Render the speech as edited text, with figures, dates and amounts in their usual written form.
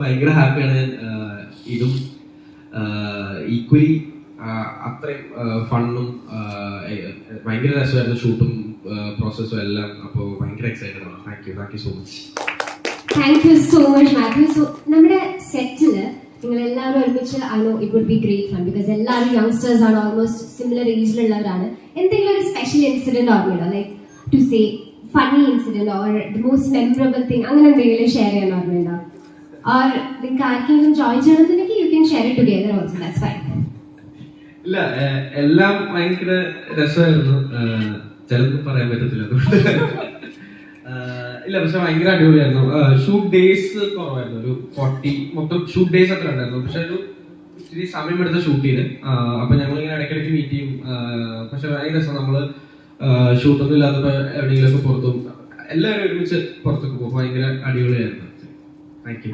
ഭയങ്കര ഹാപ്പിയാണ്. ഇതും ഈക്വലി അത്രയും ഫണ്ണും ഭയങ്കര രസമായിരുന്നു ഷൂട്ടും പ്രോസസ്സും എല്ലാം. അപ്പോൾ ഭയങ്കര എക്സൈറ്റഡ് ആണ്. Thank you so much. Thank you so much Mathew. So നമ്മുടെ സെറ്റില് നിങ്ങൾ എല്ലാവരും ഒരുമിച്ച് I know it would be great fun because എല്ലാവരും യങ്സ്റ്റേഴ്സ് ആണ്, ഓൾമോസ്റ്റ് സിമിലർ ഏജിലുള്ളവരാണ്. എന്തെങ്കിലും ഒരു സ്പെഷ്യൽ ഇൻസിഡന്റ് ഓർമ്മയുണ്ടോ? Like to say funny incident or the most memorable thing, അങ്ങനെ എന്തെങ്കിലും ഷെയർ ചെയ്യാൻ ഓർമ്മയുണ്ടോ? ഓർ നിങ്ങൾക്ക് ആർക്കെങ്കിലും ജോയിൻ ചെയ്യണമെന്നുണ്ടെങ്കിൽ you can share it together also, that's fine. ഇല്ല, എല്ലാം ഭയങ്കര രസമായിരുന്നു. ചിലതൊന്നും പറയാൻ പറ്റത്തില്ല, അതുകൊണ്ട് ഇല്ല. പക്ഷെ ഭയങ്കര അടിപൊളിയായിരുന്നു. ഷൂട്ട് ഡേയ്സ് കുറവായിരുന്നു, ഒരു 40 മൊത്തം ഷൂട്ട് ഡേയ്സ് അത്ര ഉണ്ടായിരുന്നു. പക്ഷെ ഒരു ഇത്തിരി സമയമെടുത്ത് ഷൂട്ട് ചെയ്ത്. അപ്പൊ ഞങ്ങളിങ്ങനെ ഇടയ്ക്കിടയ്ക്ക് മീറ്റ് ചെയ്യും. പക്ഷെ ഭയങ്കര രസം. നമ്മള് ഷൂട്ടൊന്നും ഇല്ലാത്തപ്പോ എവിടെയെങ്കിലുമൊക്കെ പുറത്തും എല്ലാവരും ഒരുമിച്ച് പുറത്തൊക്കെ പോകും. ഭയങ്കര അടിപൊളിയായിരുന്നു. Thank you.